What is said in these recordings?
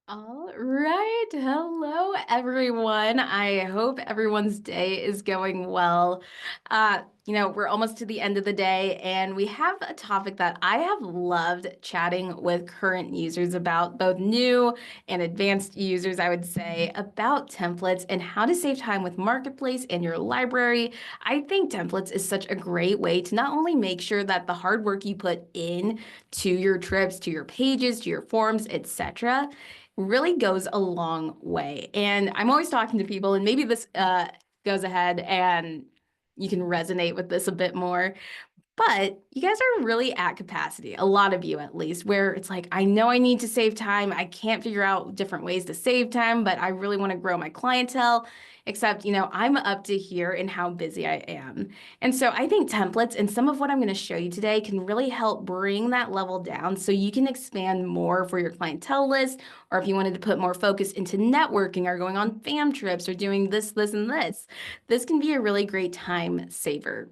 All right. Hello, everyone. I hope everyone's day is going well. We're almost to the end of the day, and we have a topic that I have loved chatting with current users about, both new and advanced users, I would say, about templates and how to save time with Marketplace and your library. I think templates is such a great way to not only make sure that the hard work you put in to your trips, to your pages, to your forms, etc., really goes a long way. And I'm always talking to people, and maybe this goes ahead and you can resonate with this a bit more. But you guys are really at capacity, a lot of you at least, where it's like, I know I need to save time. I can't figure out different ways to save time, but I really want to grow my clientele. Except, I'm up to here in how busy I am. And so I think templates and some of what I'm going to show you today can really help bring that level down so you can expand more for your clientele list, or if you wanted to put more focus into networking or going on fam trips or doing this, and this. This can be a really great time saver.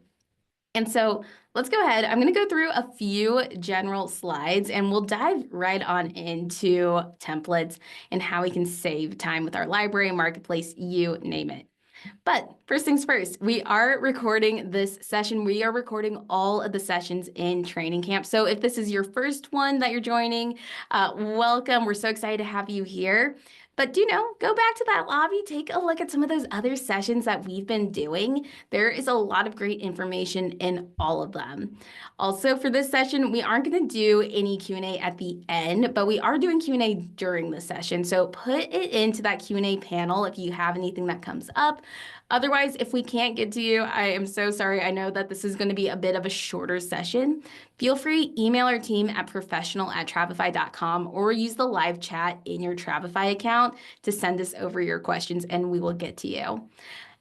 And so let's go ahead. I'm going to go through a few general slides and we'll dive right on into templates and how we can save time with our library, marketplace, you name it. But first things first, we are recording this session. We are recording all of the sessions in training camp. So if this is your first one that you're joining, welcome. We're so excited to have you here. But go back to that lobby, take a look at some of those other sessions that we've been doing. There is a lot of great information in all of them. Also, for this session, we aren't going to do any Q&A at the end, but we are doing Q&A during the session. So put it into that Q&A panel if you have anything that comes up. Otherwise, if we can't get to you, I am so sorry. I know that this is going to be a bit of a shorter session. Feel free, email our team at professional@travefy.com or use the live chat in your Travefy account to send us over your questions and we will get to you.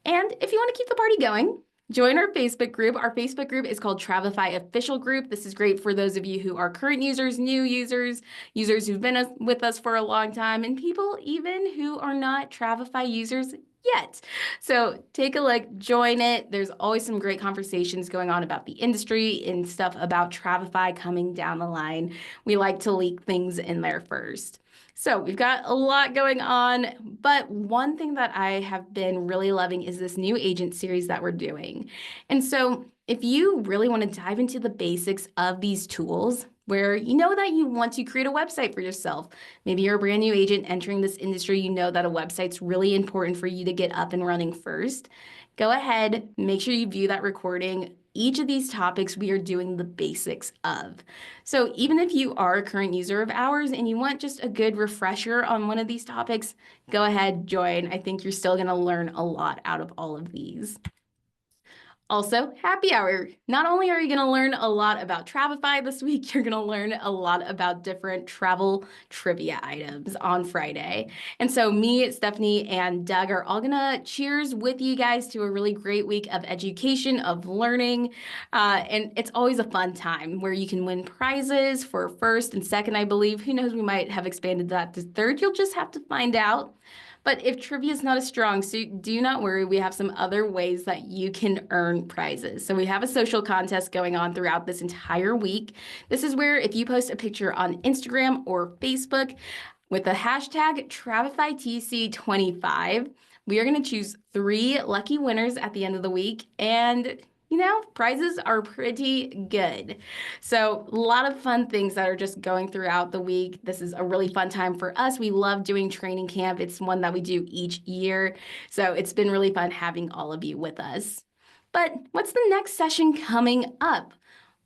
And if you want to keep the party going, join our Facebook group. Our Facebook group is called Travefy Official Group. This is great for those of you who are current users, new users, users who've been with us for a long time, and people even who are not Travefy users yet. So take a look, join it. There's always some great conversations going on about the industry and stuff about Travefy coming down the line. We like to leak things in there first. So we've got a lot going on, but one thing that I have been really loving is this new agent series that we're doing. And so if you really want to dive into the basics of these tools, where you know that you want to create a website for yourself, maybe you're a brand new agent entering this industry, you know that a website's really important for you to get up and running first, go ahead, make sure you view that recording. Each of these topics we are doing the basics of. So even if you are a current user of ours and you want just a good refresher on one of these topics, go ahead, join. I think you're still going to learn a lot out of all of these. Also, happy hour. Not only are you going to learn a lot about Travefy this week, you're going to learn a lot about different travel trivia items on Friday. And so me, Stephanie, and Doug are all going to cheers with you guys to a really great week of education, of learning. And it's always a fun time where you can win prizes for first and second, I believe. Who knows, we might have expanded that to third. You'll just have to find out. But if trivia is not a strong suit, do not worry. We have some other ways that you can earn prizes. So we have a social contest going on throughout this entire week. This is where if you post a picture on Instagram or Facebook with the hashtag TravefyTC25, we are going to choose 3 lucky winners at the end of the week. And prizes are pretty good. So a lot of fun things that are just going throughout the week. This is a really fun time for us. We love doing training camp. It's one that we do each year. So it's been really fun having all of you with us. But what's the next session coming up?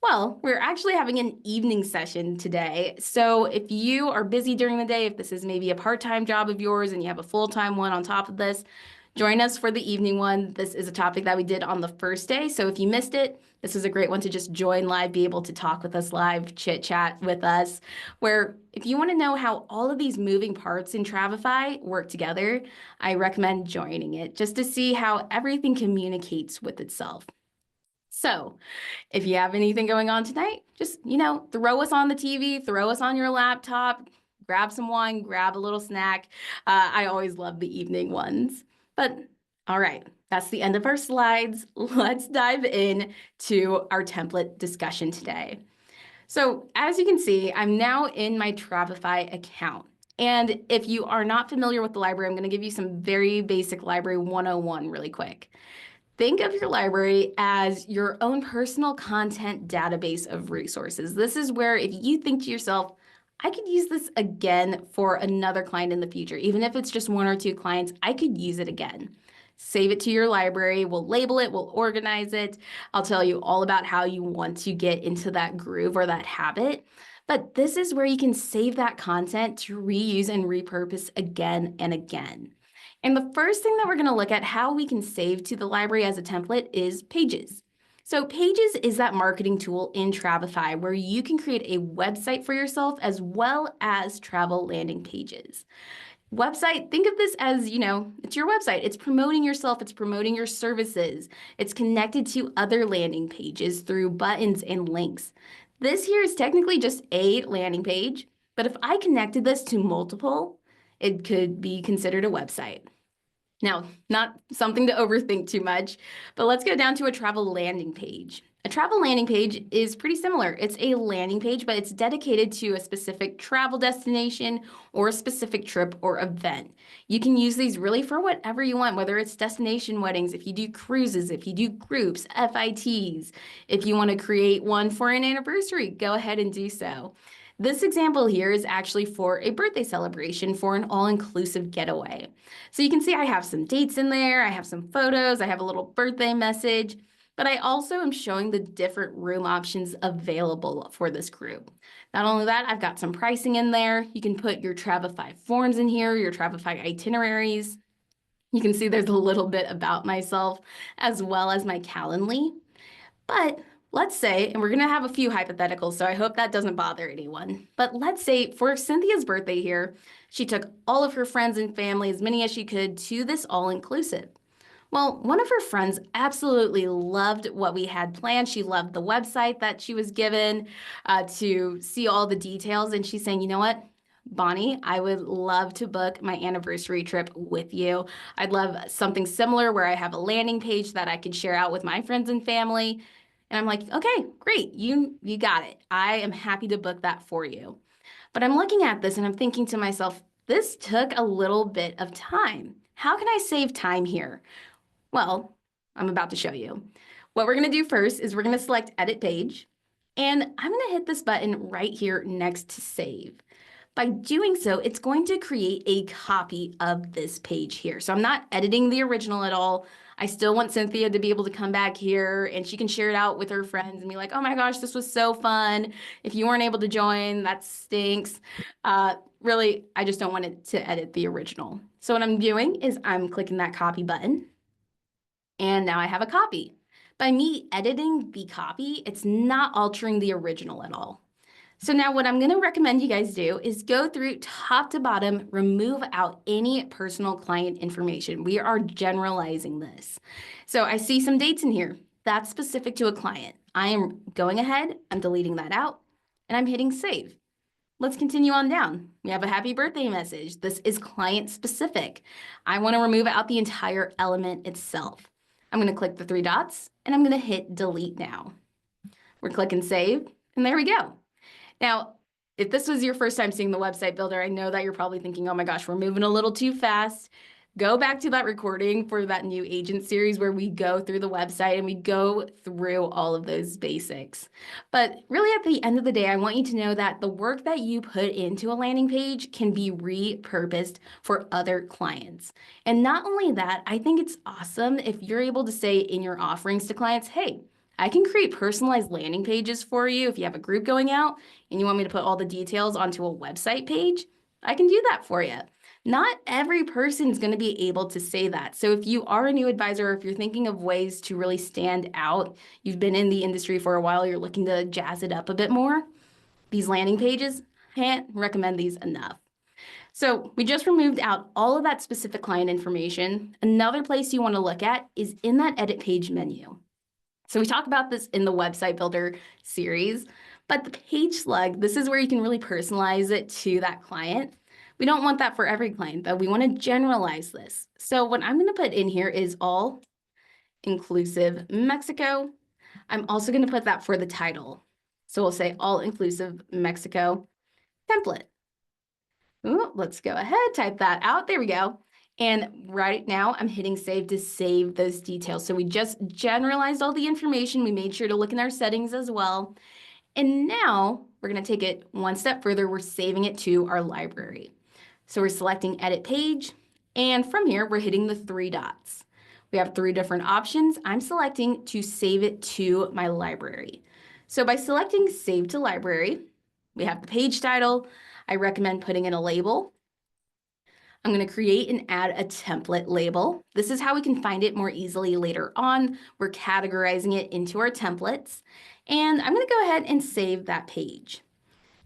Well, we're actually having an evening session today. So if you are busy during the day, if this is maybe a part-time job of yours and you have a full-time one on top of this, join us for the evening one. This is a topic that we did on the first day. So if you missed it, this is a great one to just join live, be able to talk with us live, chit chat with us, where if you want to know how all of these moving parts in Travefy work together, I recommend joining it just to see how everything communicates with itself. So if you have anything going on tonight, just, throw us on the TV, throw us on your laptop, grab some wine, grab a little snack. I always love the evening ones. But all right, that's the end of our slides. Let's dive in to our template discussion today. So as you can see, I'm now in my Travefy account. And if you are not familiar with the library, I'm going to give you some very basic library 101 really quick. Think of your library as your own personal content database of resources. This is where if you think to yourself, I could use this again for another client in the future, even if it's just one or two clients, I could use it again. Save it to your library, we'll label it, we'll organize it. I'll tell you all about how you want to get into that groove or that habit. But this is where you can save that content to reuse and repurpose again and again. And the first thing that we're going to look at how we can save to the library as a template is Pages. So Pages is that marketing tool in Travefy where you can create a website for yourself as well as travel landing pages. Website, think of this as, it's your website. It's promoting yourself, it's promoting your services. It's connected to other landing pages through buttons and links. This here is technically just a landing page, but if I connected this to multiple, it could be considered a website. Now, not something to overthink too much, but let's go down to a travel landing page. A travel landing page is pretty similar. It's a landing page, but it's dedicated to a specific travel destination or a specific trip or event. You can use these really for whatever you want, whether it's destination weddings, if you do cruises, if you do groups, FITs. If you want to create one for an anniversary, go ahead and do so. This example here is actually for a birthday celebration for an all-inclusive getaway. So you can see I have some dates in there, I have some photos, I have a little birthday message, but I also am showing the different room options available for this group. Not only that, I've got some pricing in there. You can put your Travefy forms in here, your Travefy itineraries. You can see there's a little bit about myself as well as my Calendly. But let's say, and we're going to have a few hypotheticals, so I hope that doesn't bother anyone. But let's say for Cynthia's birthday here, she took all of her friends and family, as many as she could, to this all-inclusive. Well, one of her friends absolutely loved what we had planned. She loved the website that she was given to see all the details. And she's saying, you know what, Bonnie, I would love to book my anniversary trip with you. I'd love something similar where I have a landing page that I could share out with my friends and family. And I'm like, okay, great, you got it. I am happy to book that for you. But I'm looking at this and I'm thinking to myself, this took a little bit of time. How can I save time here? Well, I'm about to show you. What we're going to do first is we're going to select Edit Page, and I'm going to hit this button right here next to Save. By doing so, it's going to create a copy of this page here. So I'm not editing the original at all. I still want Cynthia to be able to come back here and she can share it out with her friends and be like, oh my gosh, this was so fun. If you weren't able to join, that stinks. Really, I just don't want it to edit the original. So what I'm doing is I'm clicking that copy button. And now I have a copy. By me editing the copy, it's not altering the original at all. So now what I'm going to recommend you guys do is go through top to bottom, remove out any personal client information. We are generalizing this. So I see some dates in here. That's specific to a client. I am going ahead, I'm deleting that out, and I'm hitting save. Let's continue on down. We have a happy birthday message. This is client specific. I want to remove out the entire element itself. I'm going to click the three dots and I'm going to hit delete now. We're clicking save and there we go. Now, if this was your first time seeing the website builder, I know that you're probably thinking, oh my gosh, we're moving a little too fast. Go back to that recording for that new agent series where we go through the website and we go through all of those basics. But really at the end of the day, I want you to know that the work that you put into a landing page can be repurposed for other clients. And not only that, I think it's awesome if you're able to say in your offerings to clients, hey, I can create personalized landing pages for you if you have a group going out and you want me to put all the details onto a website page, I can do that for you. Not every person is going to be able to say that. So if you are a new advisor, or if you're thinking of ways to really stand out, you've been in the industry for a while, you're looking to jazz it up a bit more, these landing pages, can't recommend these enough. So we just removed out all of that specific client information. Another place you want to look at is in that edit page menu. So we talked about this in the website builder series, but the page slug, this is where you can really personalize it to that client. We don't want that for every client, though. We want to generalize this. So what I'm going to put in here is all inclusive Mexico. I'm also going to put that for the title. So we'll say all inclusive Mexico template. Ooh, out. Let's go ahead, type that out. There we go. And right now I'm hitting save to save those details. So we just generalized all the information. We made sure to look in our settings as well. And now we're going to take it one step further. We're saving it to our library. So we're selecting edit page. And from here, we're hitting the three dots. We have three different options. I'm selecting to save it to my library. So by selecting save to library, we have the page title. I recommend putting in a label. I'm going to create and add a template label. This is how we can find it more easily later on. We're categorizing it into our templates. And I'm going to go ahead and save that page.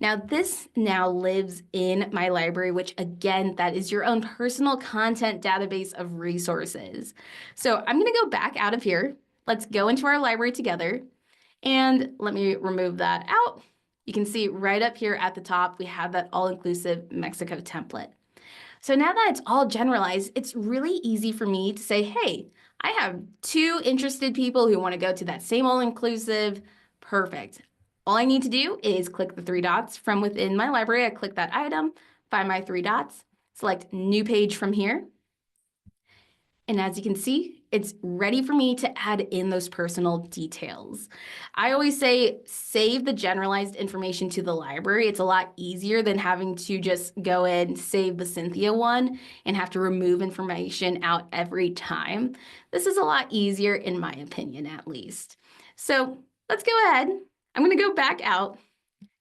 Now this now lives in my library, which again, that is your own personal content database of resources. So I'm going to go back out of here. Let's go into our library together. And let me remove that out. You can see right up here at the top, we have that all-inclusive Mexico template. So now that it's all generalized, it's really easy for me to say, hey, I have two interested people who want to go to that same all-inclusive. Perfect. All I need to do is click the three dots from within my library. I click that item, find my three dots, select new page from here. And as you can see, it's ready for me to add in those personal details. I always say save the generalized information to the library. It's a lot easier than having to just go in, save the Cynthia one, and have to remove information out every time. This is a lot easier in my opinion, at least. So let's go ahead. I'm going to go back out.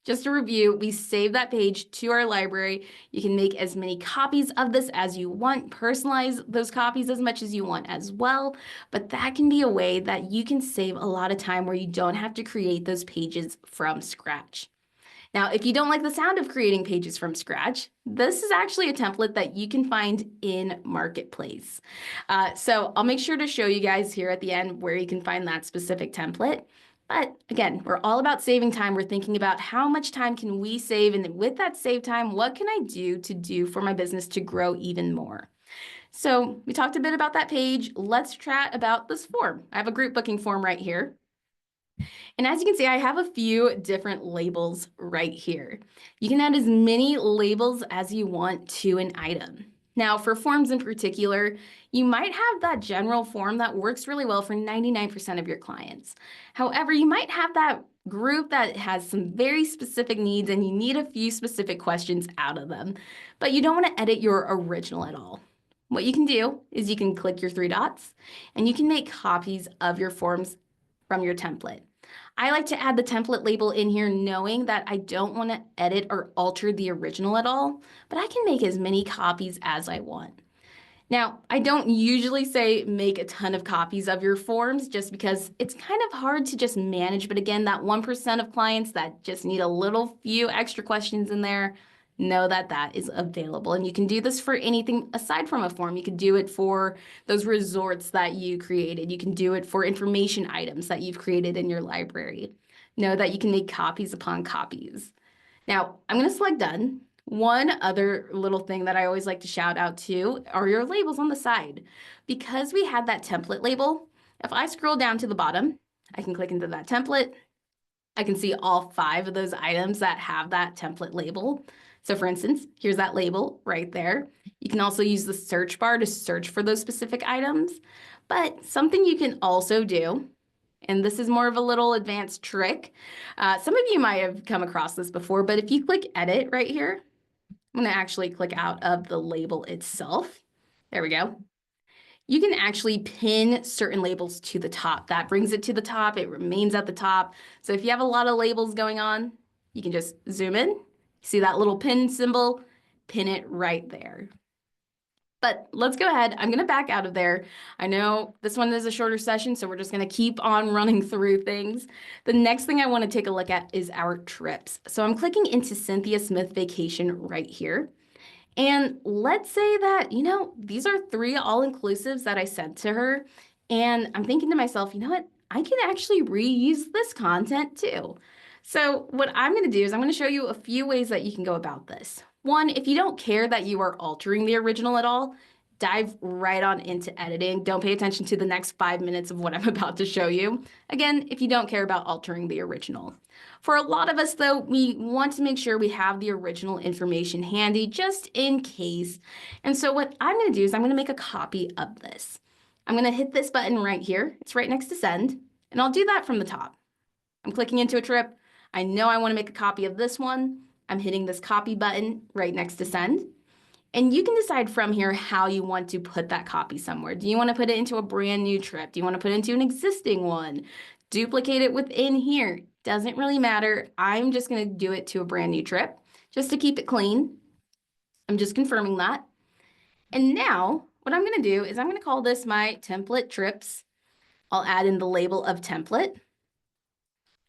Just to review, we save that page to our library. You can make as many copies of this as you want, personalize those copies as much as you want as well, but that can be a way that you can save a lot of time where you don't have to create those pages from scratch. Now, if you don't like the sound of creating pages from scratch, this is actually a template that you can find in Marketplace. So I'll make sure to show you guys here at the end where you can find that specific template. But again, we're all about saving time. We're thinking about how much time can we save, and with that save time, what can I do for my business to grow even more? So we talked a bit about that page. Let's chat about this form. I have a group booking form right here. And as you can see, I have a few different labels right here. You can add as many labels as you want to an item. Now, for forms in particular, you might have that general form that works really well for 99% of your clients. However, you might have that group that has some very specific needs and you need a few specific questions out of them, but you don't want to edit your original at all. What you can do is you can click your three dots and you can make copies of your forms from your template. I like to add the template label in here knowing that I don't want to edit or alter the original at all, but I can make as many copies as I want. Now, I don't usually say make a ton of copies of your forms just because it's kind of hard to just manage. But again, that 1% of clients that just need a little few extra questions in there, know that that is available. And you can do this for anything aside from a form. You can do it for those resorts that you created. You can do it for information items that you've created in your library. Know that you can make copies upon copies. Now, I'm going to select done. One other little thing that I always like to shout out to are your labels on the side. Because we had that template label, if I scroll down to the bottom, I can click into that template. I can see all 5 of those items that have that template label. So for instance, here's that label right there. You can also use the search bar to search for those specific items. But something you can also do, and this is more of a little advanced trick. Some of you might have come across this before, but if you click edit right here, I'm going to actually click out of the label itself. There we go. You can actually pin certain labels to the top. That brings it to the top. It remains at the top. So if you have a lot of labels going on, you can just zoom in. See that little pin symbol? Pin it right there. But let's go ahead. I'm going to back out of there. I know this one is a shorter session, so we're just going to keep on running through things. The next thing I want to take a look at is our trips. So I'm clicking into Cynthia Smith Vacation right here. And let's say that, these are 3 all-inclusives that I sent to her. And I'm thinking to myself, you know what? I can actually reuse this content too. So what I'm going to do is I'm going to show you a few ways that you can go about this. One, if you don't care that you are altering the original at all, dive right on into editing. Don't pay attention to the next 5 minutes of what I'm about to show you. Again, if you don't care about altering the original. For a lot of us though, we want to make sure we have the original information handy just in case. And so what I'm gonna do is I'm gonna make a copy of this. I'm gonna hit this button right here. It's right next to send, and I'll do that from the top. I'm clicking into a trip. I know I wanna make a copy of this one. I'm hitting this copy button right next to send. And you can decide from here how you want to put that copy somewhere. Do you want to put it into a brand new trip? Do you want to put it into an existing one? Duplicate it within here. Doesn't really matter. I'm just going to do it to a brand new trip just to keep it clean. I'm just confirming that. And now what I'm going to do is I'm going to call this my template trips. I'll add in the label of template.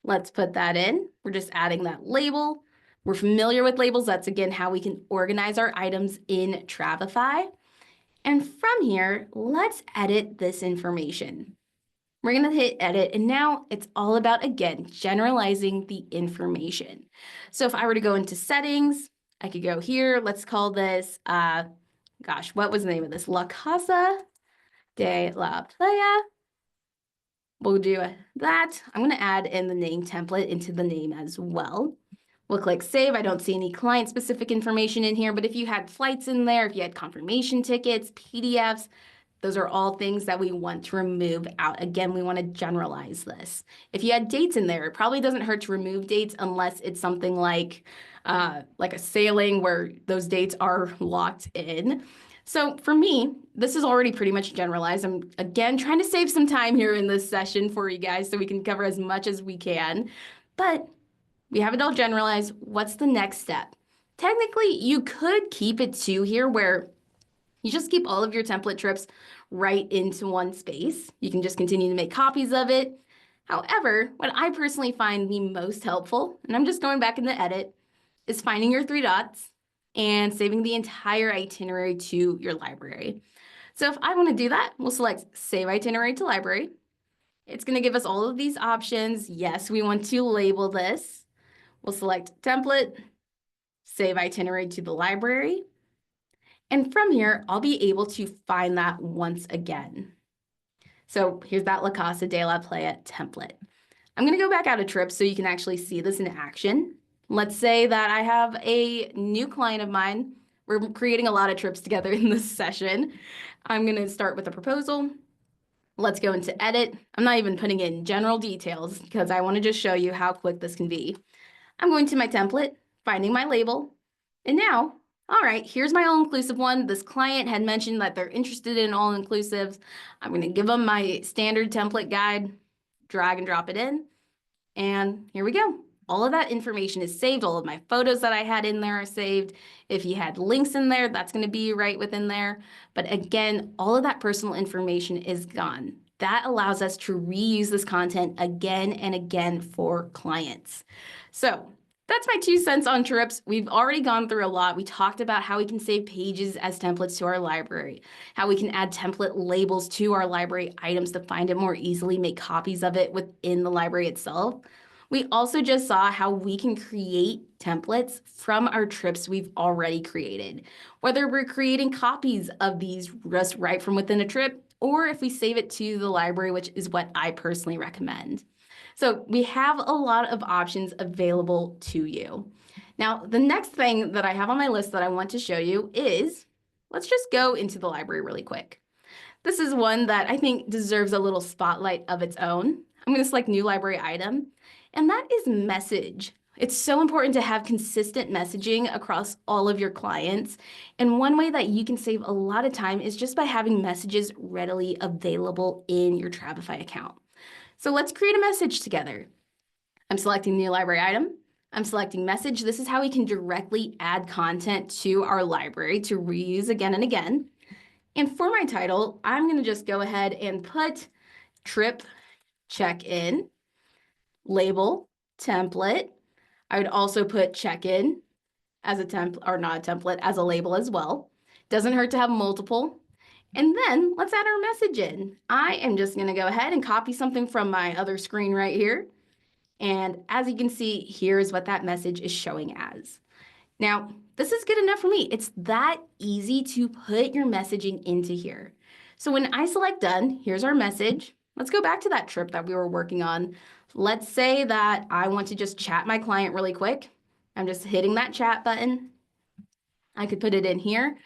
Let's put that in. We're just adding that label. We're familiar with labels. That's, again, how we can organize our items in Travefy. And from here, let's edit this information. We're going to hit edit, and now it's all about, again, generalizing the information. So if I were to go into settings, I could go here. Let's call this, gosh, what was the name of this? La Casa de la Playa. We'll do that. I'm going to add in the name template into the name as well. We'll click save. I don't see any client-specific information in here, but if you had flights in there, if you had confirmation tickets, PDFs, those are all things that we want to remove out. Again, we want to generalize this. If you had dates in there, it probably doesn't hurt to remove dates unless it's something like a sailing where those dates are locked in. So for me, this is already pretty much generalized. I'm, again, trying to save some time here in this session for you guys so we can cover as much as we can. But we have it all generalized. What's the next step? Technically, you could keep it to here where you just keep all of your template trips right into one space. You can just continue to make copies of it. However, what I personally find the most helpful, and I'm just going back in the edit, is finding your three dots and saving the entire itinerary to your library. So if I want to do that, we'll select Save Itinerary to Library. It's going to give us all of these options. Yes, we want to label this. We'll select template, save itinerary to the library. And from here, I'll be able to find that once again. So here's that La Casa de la Playa template. I'm going to go back out of trips so you can actually see this in action. Let's say that I have a new client of mine. We're creating a lot of trips together in this session. I'm going to start with a proposal. Let's go into edit. I'm not even putting in general details because I want to just show you how quick this can be. I'm going to my template, finding my label, and now, all right, here's my all-inclusive one. This client had mentioned that they're interested in all-inclusives. I'm going to give them my standard template guide, drag and drop it in, and here we go. All of that information is saved. All of my photos that I had in there are saved. If you had links in there, that's going to be right within there. But again, all of that personal information is gone. That allows us to reuse this content again and again for clients. So that's my 2 cents on trips. We've already gone through a lot. We talked about how we can save pages as templates to our library, how we can add template labels to our library items to find it more easily, make copies of it within the library itself. We also just saw how we can create templates from our trips we've already created, whether we're creating copies of these just right from within a trip, or if we save it to the library, which is what I personally recommend. So we have a lot of options available to you. Now, the next thing that I have on my list that I want to show you is, let's just go into the library really quick. This is one that I think deserves a little spotlight of its own. I'm going to select new library item, and that is message. It's so important to have consistent messaging across all of your clients. And one way that you can save a lot of time is just by having messages readily available in your Travefy account. So let's create a message together. I'm selecting new library item. I'm selecting message. This is how we can directly add content to our library to reuse again and again. And for my title, I'm going to just go ahead and put trip check-in, label, template. I would also put check-in as a template, or not a template, as a label as well. Doesn't hurt to have multiple. And then let's add our message in. I am just going to go ahead and copy something from my other screen right here. And as you can see, here's what that message is showing as. Now, this is good enough for me. It's that easy to put your messaging into here. So when I select done, here's our message. Let's go back to that trip that we were working on. Let's say that I want to just chat my client really quick. I'm just hitting that chat button. I could put it in here.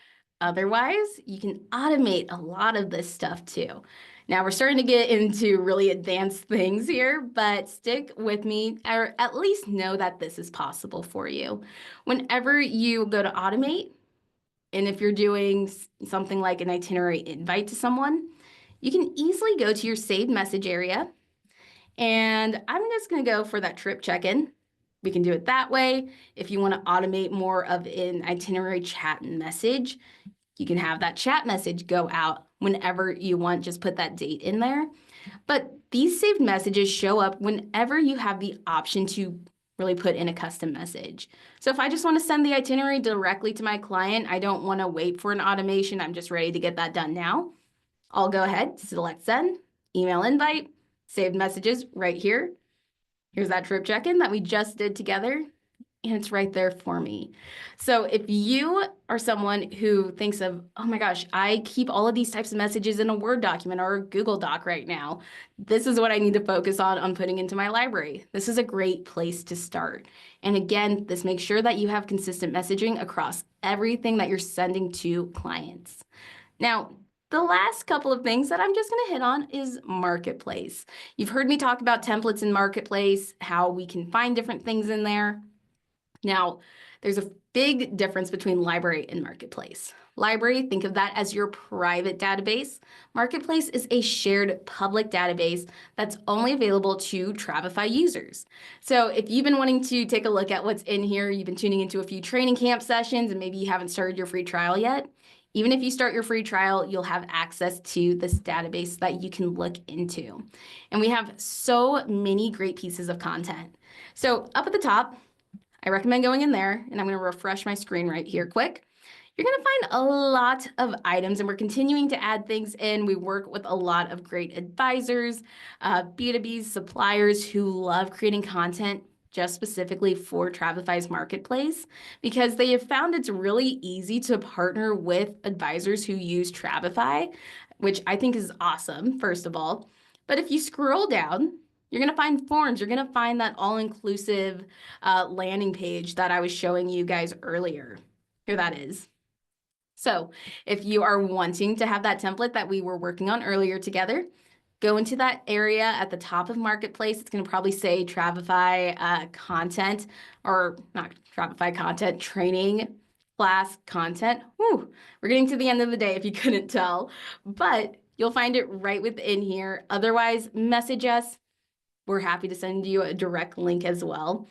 Otherwise, you can automate a lot of this stuff too. Now we're starting to get into really advanced things here, but stick with me or at least know that this is possible for you. Whenever you go to automate, and if you're doing something like an itinerary invite to someone, you can easily go to your saved message area. And I'm just going to go for that trip check-in. We can do it that way. If you want to automate more of an itinerary chat and message, you can have that chat message go out whenever you want. Just put that date in there. But these saved messages show up whenever you have the option to really put in a custom message. So if I just want to send the itinerary directly to my client, I don't want to wait for an automation. I'm just ready to get that done now. I'll go ahead, select send, email invite, saved messages right here. Here's that trip check-in that we just did together, and it's right there for me. So if you are someone who thinks of, oh my gosh, I keep all of these types of messages in a Word document or a Google Doc right now, this is what I need to focus on putting into my library. This is a great place to start. And again, this makes sure that you have consistent messaging across everything that you're sending to clients. Now, the last couple of things that I'm just going to hit on is Marketplace. You've heard me talk about templates in Marketplace, how we can find different things in there. Now, there's a big difference between library and Marketplace. Library, think of that as your private database. Marketplace is a shared public database that's only available to Travefy users. So if you've been wanting to take a look at what's in here, you've been tuning into a few training camp sessions and maybe you haven't started your free trial yet, even if you start your free trial, you'll have access to this database that you can look into. And we have so many great pieces of content. So up at the top, I recommend going in there, and I'm going to refresh my screen right here quick. You're going to find a lot of items, and we're continuing to add things in. We work with a lot of great advisors, B2B suppliers who love creating content just specifically for Travefy's Marketplace, because they have found it's really easy to partner with advisors who use Travefy, which I think is awesome, first of all. But if you scroll down, you're going to find forms. You're going to find that all-inclusive landing page that I was showing you guys earlier. Here that is. So if you are wanting to have that template that we were working on earlier together, go into that area at the top of Marketplace. It's going to probably say Travefy content, or not Travefy content, training class content. Whew, we're getting to the end of the day if you couldn't tell, but you'll find it right within here. Otherwise, message us. We're happy to send you a direct link as well.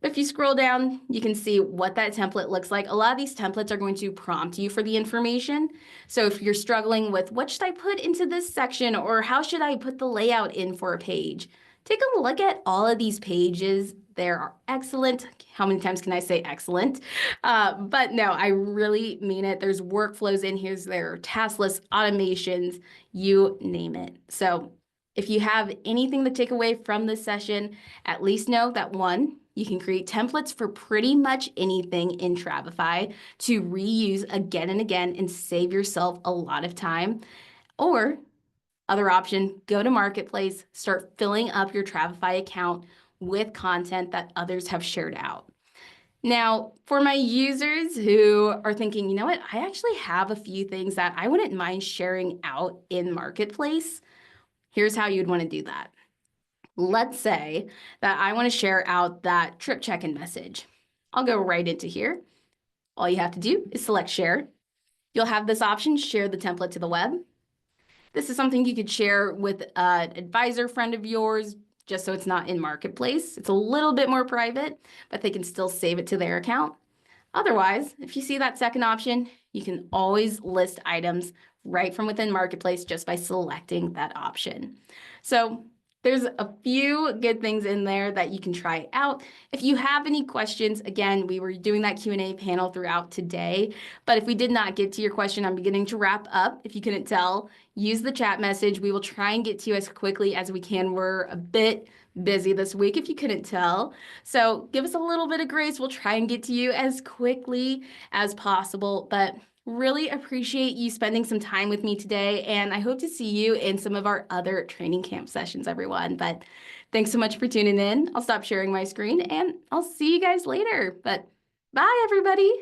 If you scroll down, you can see what that template looks like. A lot of these templates are going to prompt you for the information. So if you're struggling with what should I put into this section, or how should I put the layout in for a page, take a look at all of these pages. They are excellent. How many times can I say excellent? But no, I really mean it. There's workflows in here. There are task lists, automations, you name it. So if you have anything to take away from this session, at least know that one, you can create templates for pretty much anything in Travefy to reuse again and again and save yourself a lot of time. Or, other option, go to Marketplace, start filling up your Travefy account with content that others have shared out. Now, for my users who are thinking, you know what, I actually have a few things that I wouldn't mind sharing out in Marketplace. Here's how you'd want to do that. Let's say that I want to share out that trip check-in message. I'll go right into here. All you have to do is select share. You'll have this option, share the template to the web. This is something you could share with an advisor friend of yours, just so it's not in Marketplace. It's a little bit more private, but they can still save it to their account. Otherwise, if you see that second option, you can always list items right from within Marketplace just by selecting that option. So there's a few good things in there that you can try out. If you have any questions, again, we were doing that Q&A panel throughout today, but if we did not get to your question, I'm beginning to wrap up. If you couldn't tell, use the chat message. We will try and get to you as quickly as we can. We're a bit busy this week if you couldn't tell. So give us a little bit of grace. We'll try and get to you as quickly as possible, but really appreciate you spending some time with me today. And I hope to see you in some of our other training camp sessions, everyone. But thanks so much for tuning in. I'll stop sharing my screen and I'll see you guys later. But bye, everybody.